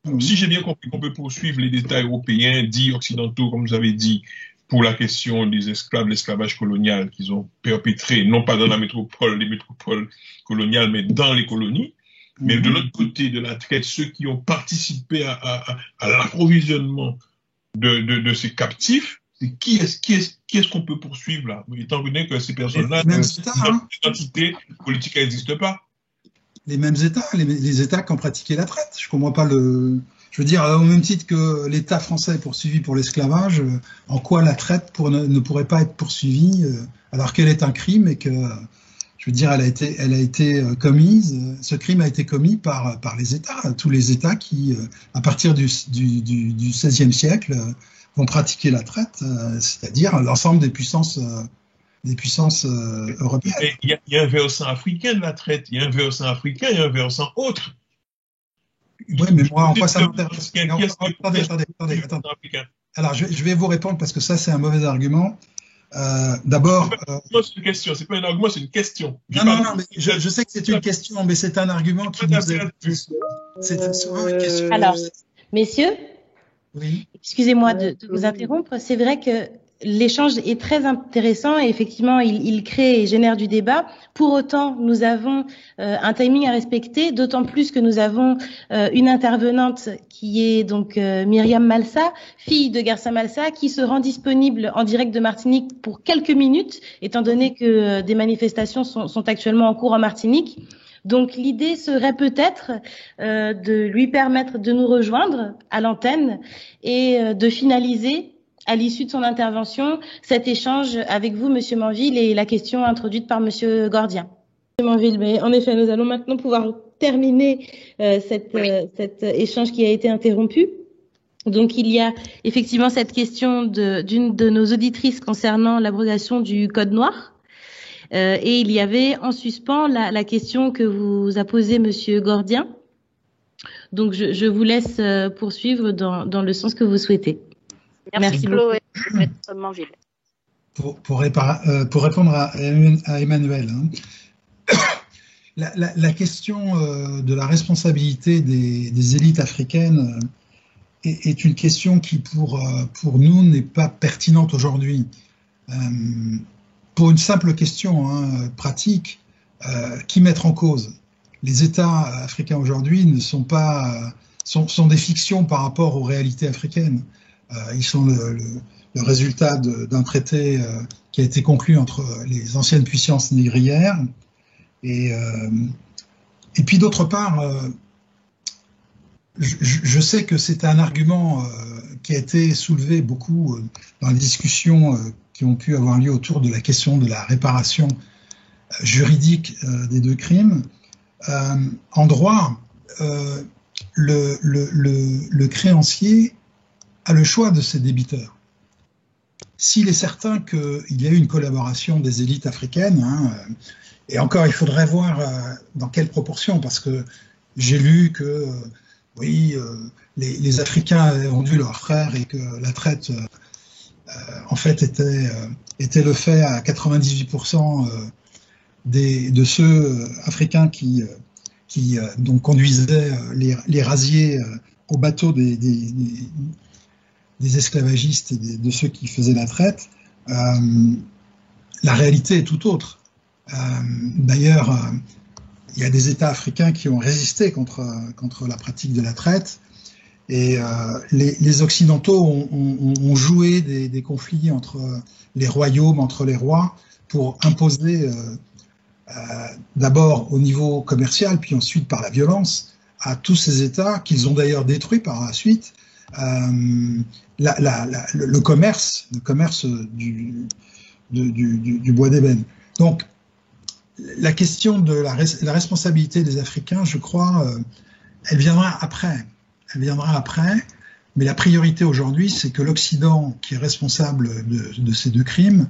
Donc, si j'ai bien compris qu'on peut poursuivre les États européens, dits occidentaux, comme vous avez dit, pour la question des esclaves, l'esclavage colonial qu'ils ont perpétré, non pas dans la métropole, les métropoles coloniales, mais dans les colonies. Mais de l'autre côté de la traite, ceux qui ont participé à l'approvisionnement de ces captifs, c'est qui est-ce qu'on peut poursuivre là, étant donné que ces personnes-là, l'identité politique n'existe pas. Les mêmes États, les États qui ont pratiqué la traite. Je comprends pas le. Je veux dire, au même titre que l'État français est poursuivi pour l'esclavage, en quoi la traite ne pourrait pas être poursuivie alors qu'elle est un crime et que, je veux dire, elle a été commise. Ce crime a été commis par les États, tous les États qui, à partir du XVIe siècle, vont pratiquer la traite, c'est-à-dire l'ensemble des puissances européennes. Il y a un versant africain de la traite, il y a un versant africain et un versant autre. Oui, mais moi, en quoi ça m'intéresse? Attendez. Alors, je vais vous répondre parce que ça, c'est un mauvais argument. D'abord. C'est une question, c'est pas un argument, c'est une question. Non, mais je sais que c'est une question, mais c'est un argument qui nous est. C'est souvent une question. Alors, messieurs, oui. Excusez-moi de vous interrompre. C'est vrai que l'échange est très intéressant et effectivement, il crée et génère du débat. Pour autant, nous avons un timing à respecter, d'autant plus que nous avons une intervenante qui est donc Myriam Malsa, fille de Garça Malsa, qui se rend disponible en direct de Martinique pour quelques minutes, étant donné que des manifestations sont actuellement en cours en Martinique. Donc l'idée serait peut-être de lui permettre de nous rejoindre à l'antenne et de finaliser à l'issue de son intervention cet échange avec vous, Monsieur Manville, et la question introduite par Monsieur Gordien. Monsieur Manville, mais en effet, nous allons maintenant pouvoir terminer cet échange qui a été interrompu. Donc il y a effectivement cette question d'une de nos auditrices concernant l'abrogation du Code noir. Et il y avait en suspens la question que vous a posée Monsieur Gordien. Donc, je vous laisse poursuivre dans le sens que vous souhaitez. Merci Chloé. Maître Manville. Pour répondre à Emmanuel, hein. La question de la responsabilité des élites africaines est une question qui, pour nous, n'est pas pertinente aujourd'hui. Pour une simple question pratique, qui mettre en cause? Les États africains aujourd'hui ne sont pas sont des fictions par rapport aux réalités africaines. Ils sont le résultat d'un traité qui a été conclu entre les anciennes puissances négrières et puis d'autre part, je sais que c'est un argument qui a été soulevé beaucoup dans les discussions qui ont pu avoir lieu autour de la question de la réparation juridique des deux crimes. En droit, le créancier a le choix de ses débiteurs. S'il est certain qu'il y a eu une collaboration des élites africaines, et encore il faudrait voir dans quelle proportion, parce que j'ai lu que oui, les Africains ont vu leurs frères et que la traite en fait était le fait à 98% de ceux africains qui donc conduisaient les rasiers au bateau des esclavagistes et de ceux qui faisaient la traite. La réalité est tout autre. D'ailleurs, il y a des États africains qui ont résisté contre la pratique de la traite. Et les Occidentaux ont joué des conflits entre les royaumes, entre les rois, pour imposer d'abord au niveau commercial, puis ensuite par la violence, à tous ces États, qu'ils ont d'ailleurs détruits par la suite, le commerce du bois d'ébène. Donc, la question de la responsabilité des Africains, je crois, elle viendra après. Elle viendra après, mais la priorité aujourd'hui, c'est que l'Occident, qui est responsable de ces deux crimes,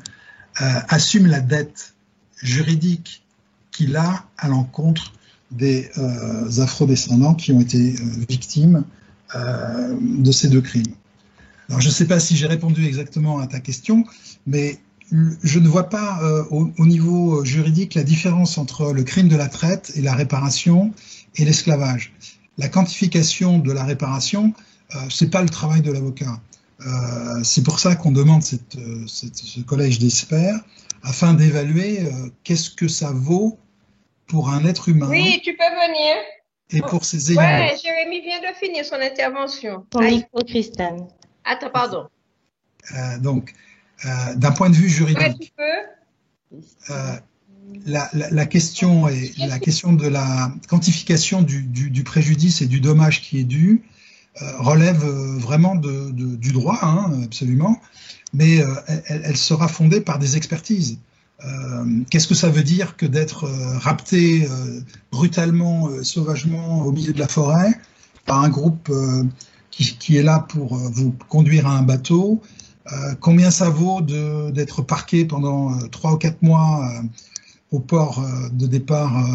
assume la dette juridique qu'il a à l'encontre des afrodescendants qui ont été victimes de ces deux crimes. Alors, je ne sais pas si j'ai répondu exactement à ta question, mais je ne vois pas au niveau juridique la différence entre le crime de la traite et la réparation et l'esclavage. La quantification de la réparation, c'est pas le travail de l'avocat. C'est pour ça qu'on demande ce collège d'experts afin d'évaluer qu'est-ce que ça vaut pour un être humain. Oui, tu peux venir. Et pour ses ayants. Ouais, Jérémy vient de finir son intervention. Ton micro, Christane. Attends, pardon. Donc, d'un point de vue juridique, Ouais, tu peux. la question de la quantification du préjudice et du dommage qui est dû relève vraiment du droit, hein, absolument, mais elle sera fondée par des expertises. Qu'est-ce que ça veut dire que d'être rapté brutalement, sauvagement au milieu de la forêt par un groupe qui est là pour vous conduire à un bateau? Combien ça vaut d'être parqué pendant 3 ou 4 mois au port de départ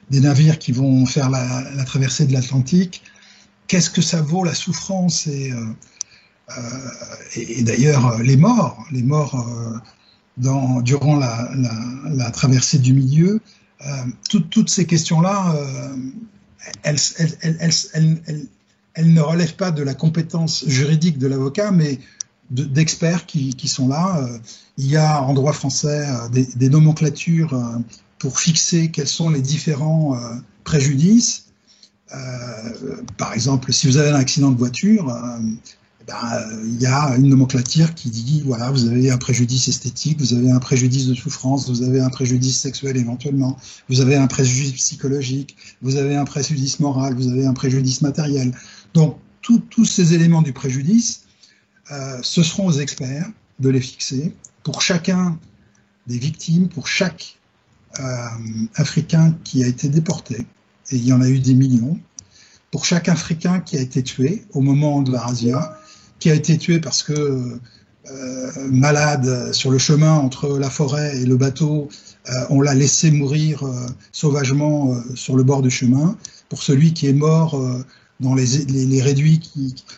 des navires qui vont faire la traversée de l'Atlantique? Qu'est-ce que ça vaut la souffrance et d'ailleurs les morts durant la traversée du milieu? Toutes ces questions-là, elles ne relèvent pas de la compétence juridique de l'avocat, mais d'experts qui sont là. Il y a en droit français des nomenclatures pour fixer quels sont les différents préjudices. Par exemple, si vous avez un accident de voiture, il y a une nomenclature qui dit voilà, vous avez un préjudice esthétique, vous avez un préjudice de souffrance, vous avez un préjudice sexuel éventuellement, vous avez un préjudice psychologique, vous avez un préjudice moral, vous avez un préjudice matériel. Donc tous ces éléments du préjudice, ce seront aux experts de les fixer pour chacun des victimes, pour chaque Africain qui a été déporté, et il y en a eu des millions, pour chaque Africain qui a été tué au moment de la razzia, qui a été tué parce que malade sur le chemin entre la forêt et le bateau, on l'a laissé mourir sauvagement sur le bord du chemin, pour celui qui est mort dans les réduits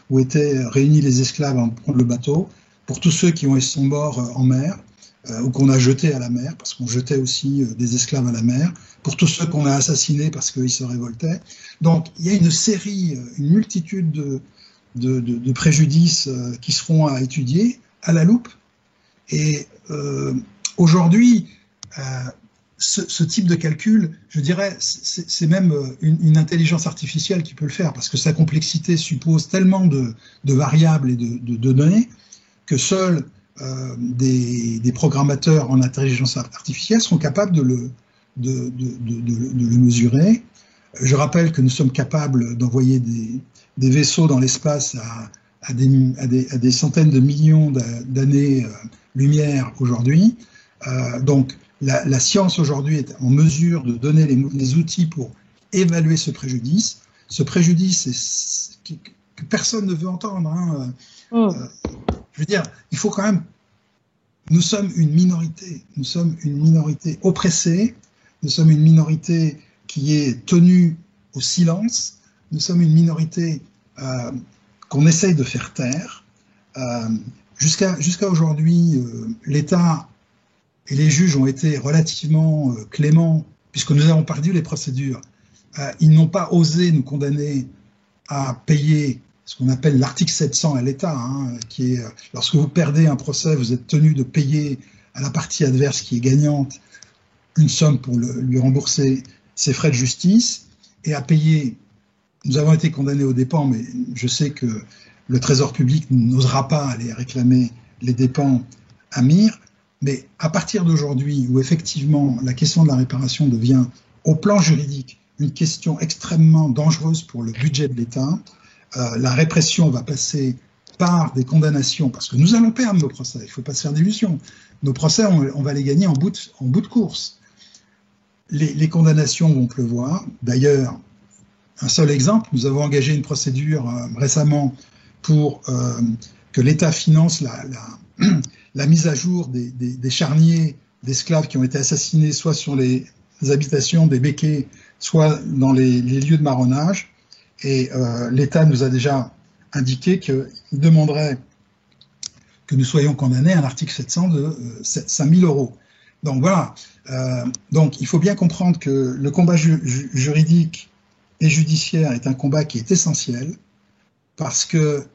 où étaient réunis les esclaves à prendre le bateau, pour tous ceux qui sont morts en mer, ou qu'on a jetés à la mer, parce qu'on jetait aussi des esclaves à la mer, pour tous ceux qu'on a assassinés parce qu'ils se révoltaient. Donc il y a une multitude de préjudices qui seront à étudier à la loupe. Et aujourd'hui, ce type de calcul, je dirais, c'est même une intelligence artificielle qui peut le faire, parce que sa complexité suppose tellement de variables et de données que seuls des programmateurs en intelligence artificielle sont capables de le mesurer. Je rappelle que nous sommes capables d'envoyer des vaisseaux dans l'espace à des centaines de millions d'années-lumière aujourd'hui. Donc, la science aujourd'hui est en mesure de donner les outils pour évaluer ce préjudice. Ce préjudice que personne ne veut entendre. Hein. Je veux dire, il faut quand même... Nous sommes une minorité oppressée, nous sommes une minorité qui est tenue au silence, nous sommes une minorité qu'on essaye de faire taire. Jusqu'à aujourd'hui, l'État et les juges ont été relativement cléments, puisque nous avons perdu les procédures. Ils n'ont pas osé nous condamner à payer ce qu'on appelle l'article 700 à l'État, hein, qui est, lorsque vous perdez un procès, vous êtes tenu de payer à la partie adverse qui est gagnante une somme pour lui rembourser ses frais de justice, et à payer, nous avons été condamnés aux dépens, mais je sais que le Trésor public n'osera pas aller réclamer les dépens à MIR, mais à partir d'aujourd'hui, où effectivement la question de la réparation devient, au plan juridique, une question extrêmement dangereuse pour le budget de l'État, la répression va passer par des condamnations, parce que nous allons perdre nos procès, il ne faut pas se faire d'illusions. Nos procès, on va les gagner en bout de course. Les condamnations vont pleuvoir. D'ailleurs, un seul exemple, nous avons engagé une procédure récemment pour que l'État finance la mise à jour des charniers d'esclaves qui ont été assassinés soit sur les habitations des béquets, soit dans les lieux de marronnage. Et l'État nous a déjà indiqué qu'il demanderait que nous soyons condamnés à un article 700 de 5 000 €. Donc voilà. Donc il faut bien comprendre que le combat juridique et judiciaire est un combat qui est essentiel parce que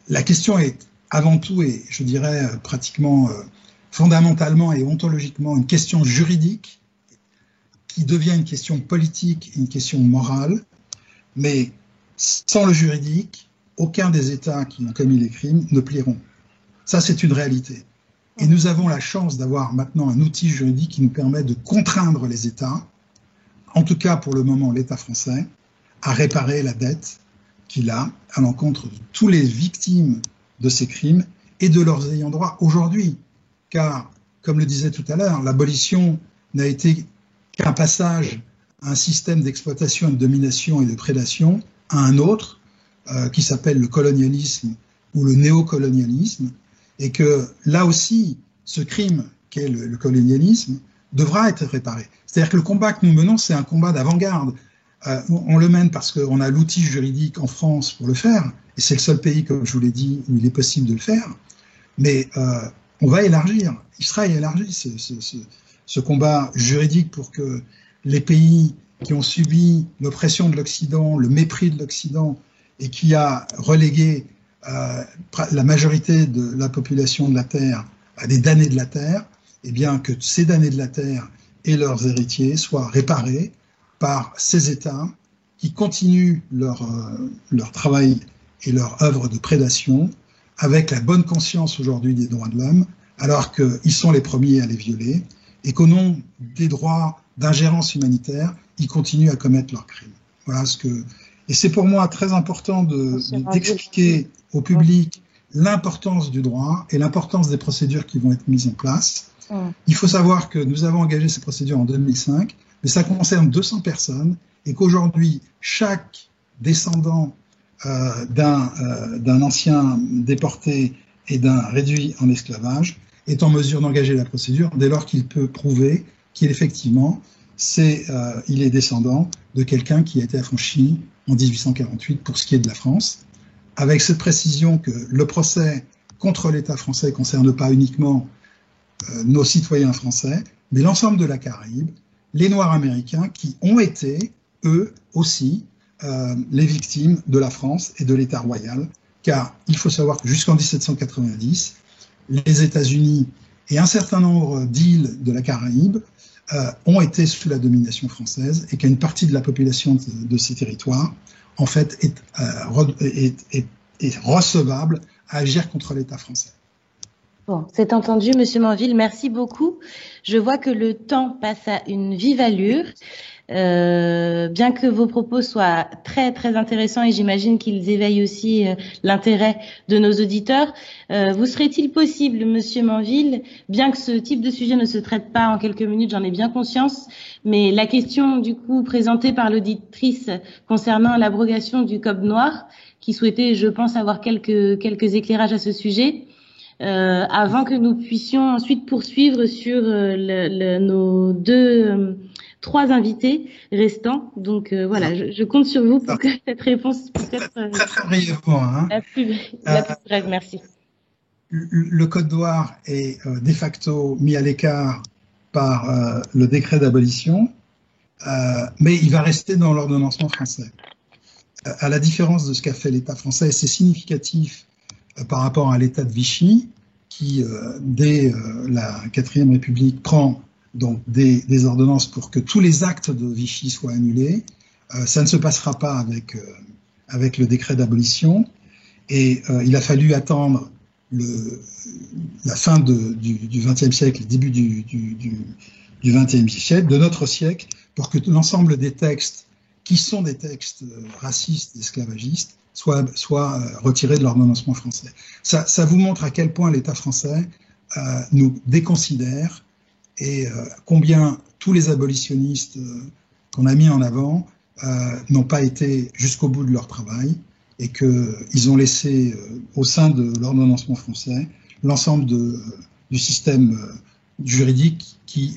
la question est avant tout, et je dirais pratiquement fondamentalement et ontologiquement, une question juridique qui devient une question politique, une question morale, mais sans le juridique, aucun des États qui ont commis les crimes ne plieront. Ça, c'est une réalité. Et nous avons la chance d'avoir maintenant un outil juridique qui nous permet de contraindre les États, en tout cas pour le moment l'État français, à réparer la dette qu'il a à l'encontre de tous les victimes de ces crimes et de leurs ayants droit aujourd'hui. Car, comme le disait tout à l'heure, l'abolition n'a été qu'un passage à un système d'exploitation, de domination et de prédation à un autre, qui s'appelle le colonialisme ou le néocolonialisme, et que là aussi, ce crime qu'est le colonialisme devra être réparé. C'est-à-dire que le combat que nous menons, c'est un combat d'avant-garde. On le mène parce qu'on a l'outil juridique en France pour le faire, et c'est le seul pays, comme je vous l'ai dit, où il est possible de le faire, mais on va élargir, Israël élargit ce combat juridique pour que les pays qui ont subi l'oppression de l'Occident, le mépris de l'Occident, et qui a relégué la majorité de la population de la Terre à des damnés de la Terre, eh bien que ces damnés de la Terre et leurs héritiers soient réparés par ces États qui continuent leur travail et leur œuvre de prédation avec la bonne conscience aujourd'hui des droits de l'homme, alors qu'ils sont les premiers à les violer, et qu'au nom des droits d'ingérence humanitaire, ils continuent à commettre leurs crimes. Voilà ce que... Et c'est pour moi très important d'expliquer au public l'importance du droit et l'importance des procédures qui vont être mises en place. Il faut savoir que nous avons engagé ces procédures en 2005, mais ça concerne 200 personnes, et qu'aujourd'hui, chaque descendant d'un ancien déporté et d'un réduit en esclavage est en mesure d'engager la procédure dès lors qu'il peut prouver qu'il effectivement il est descendant de quelqu'un qui a été affranchi en 1848 pour ce qui est de la France, avec cette précision que le procès contre l'État français ne concerne pas uniquement nos citoyens français, mais l'ensemble de la Caraïbe, les Noirs américains qui ont été, eux aussi, les victimes de la France et de l'État royal, car il faut savoir que jusqu'en 1790, les États-Unis et un certain nombre d'îles de la Caraïbe ont été sous la domination française, et qu'une partie de la population de ces territoires, en fait, est recevable à agir contre l'État français. Bon, c'est entendu, Monsieur Manville, merci beaucoup. Je vois que le temps passe à une vive allure. Bien que vos propos soient très très intéressants, et j'imagine qu'ils éveillent aussi l'intérêt de nos auditeurs, vous serait-il possible, Monsieur Manville, bien que ce type de sujet ne se traite pas en quelques minutes, j'en ai bien conscience, mais la question du coup présentée par l'auditrice concernant l'abrogation du Code noir, qui souhaitait, je pense, avoir quelques éclairages à ce sujet, avant que nous puissions ensuite poursuivre sur nos trois invités restants. Donc voilà, je compte sur vous pour que cette réponse puisse être très brièvement, hein. la plus brève. Merci. Le Code noir est de facto mis à l'écart par le décret d'abolition, mais il va rester dans l'ordonnancement français. À la différence de ce qu'a fait l'État français, c'est significatif par rapport à l'État de Vichy, qui, dès la 4e République, prend donc des ordonnances pour que tous les actes de Vichy soient annulés. Ça ne se passera pas avec le décret d'abolition, et il a fallu attendre la fin du XXe siècle, le début du XXe siècle, de notre siècle, pour que l'ensemble des textes qui sont des textes racistes, esclavagistes, soient retirés de l'ordonnancement français. Ça vous montre à quel point l'État français nous déconsidère et combien tous les abolitionnistes qu'on a mis en avant n'ont pas été jusqu'au bout de leur travail et qu'ils ont laissé au sein de l'ordonnancement français l'ensemble du système juridique qui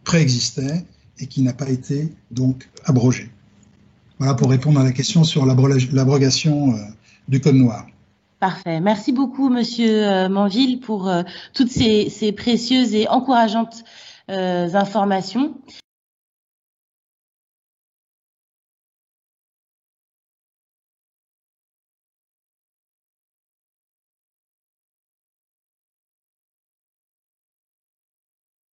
préexistait et qui n'a pas été donc abrogé. Voilà pour répondre à la question sur l'abrogation du Code noir. Parfait. Merci beaucoup, Monsieur Manville, pour toutes ces précieuses et encourageantes informations.